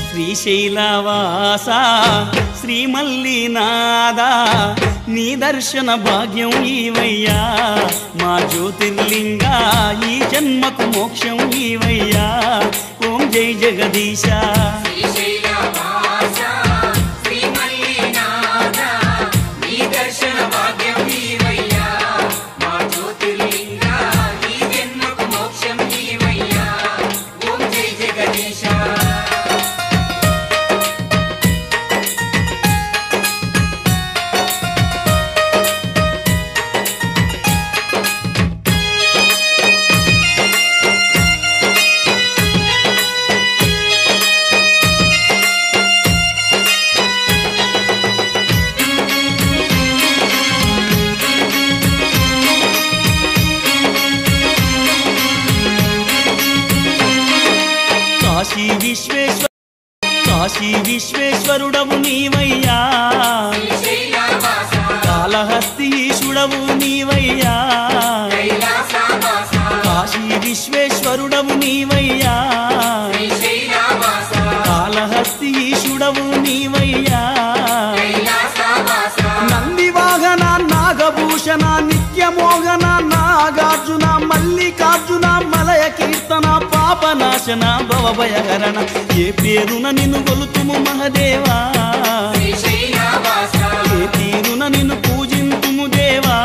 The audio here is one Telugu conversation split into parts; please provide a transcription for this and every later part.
శ్రీశైలవాస శ్రీమల్లినాథ నీ దర్శన భాగ్యం ఈవయ్యా మా జ్యోతిర్లింగ ఈ జన్మకు మోక్షం ఈవయ్యా ఓం జై జగదీశ కాశీ విశ్వేశ్వరుడవు నీవయ్యా కాళహస్తీశుడవు నీవయ్యా కాశీ విశ్వేశ్వరుడవు నీవయ్యా కాళహస్తీశుడవు నీవయ్యా నందివాహన నాగభూషణ నిత్యమోహన నాగార్జున మల్లికార్జున మలయ కీర్తన పాపనాశన భవభయహరణ ఏ పేరున నిన్ను గొలుతుము మహదేవా ఏ తీరున నిన్ను పూజింతుము దేవా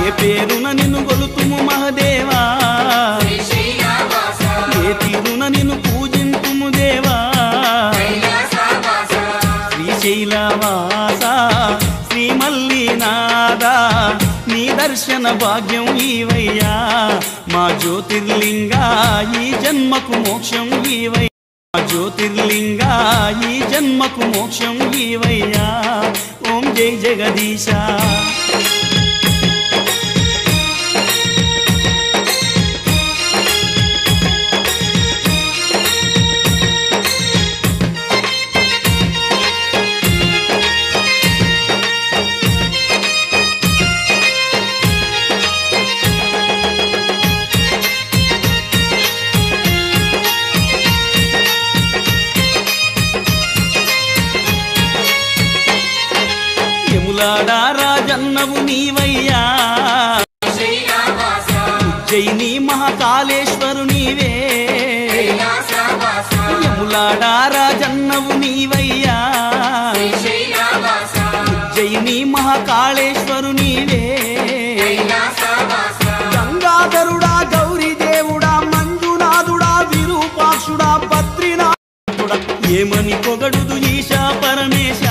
ఏ పేరున నిన్ను గొలుతుము మహదేవా ఏ తీరున నిన్ను పూజింతుము దేవా శ్రీశైలవాస శ్రీమల్లినాథ నీ దర్శన భాగ్యం ఈవయ్యా మా జ్యోతిర్లింగ ఈ జన్మకు మోక్షం ఈవయ్యా మా జ్యోతిర్లింగ ఈ జన్మకు మోక్షం ఈవయ్యా ఓం జై జగదీశ రాజన్నవు నీవయ్యా ఉజ్జయిని మహాకాళేశ్వరు నీవే యములాడా రాజన్నవు నీవయ్యా ఉజ్జయిని మహాకాళేశ్వరు నీవే గంగాధరుడా గౌరీదేవుడా మంజునాథుడా విరూపాక్షుడా బద్రీనాథుడా ఏమని పొగడుదు ఈశా పరమేశ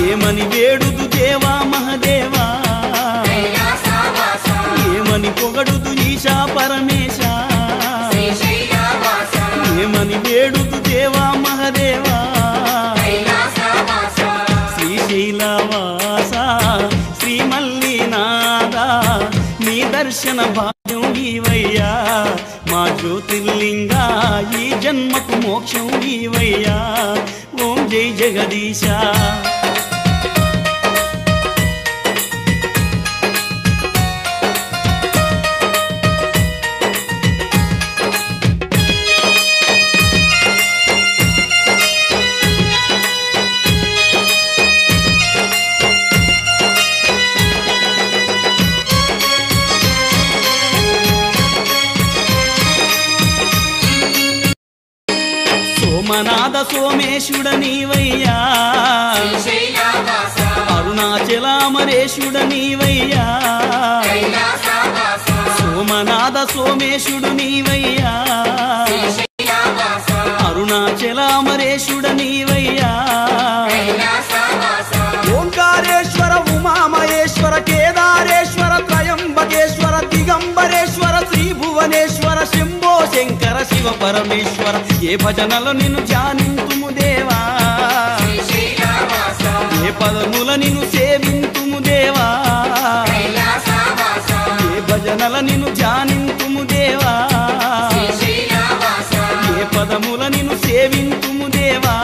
ఏమని వేడుదు దేవా మహదేవా ఏమని పొగడుదు ఈశా పరమేశ ఏమని వేడుదు దేవా మహదేవా శ్రీశైలవాస శ్రీమల్లినాథ నీ దర్శన భాగ్యం ఈవయ్యా మా జ్యోతిర్లింగ ఈ జన్మకు మోక్షం ఈవయ్యా ఓం జై జగదీశ సోమనాథ సోమేశుడ నీవయ్యా అరుణాచలామరేశుడ నీవయ్యా సోమనాథ సోమేశుడు నీవయ్యా అరుణాచలామరేశుడ నీవయ్యా ఓంకారేశ్వర ఉమామహేశ్వర కేదారేశ్వర త్రయంబకేశ్వర దిగంబరేశ్వర శ్రీ భువనేశ్వర శంభో శంకర శివ పరమేశ్వర ఏ భజనలో నిన్ను ధ్యానింతుము దేవా ఏ పదముల నిన్ను సేవింతుము దేవా ఏ భజనల నిన్ను ధ్యానింతుము దేవా ఏ పదముల నిన్ను సేవింతుము దేవా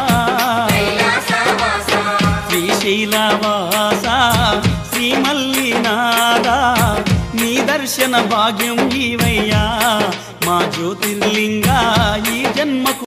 శ్రీశైలవాస శ్రీమల్లినాథ నీ దర్శన భాగ్యం ఈవయ్యా మా జ్యోతి జ్యోతిర్లింగా ఈ జన్మకు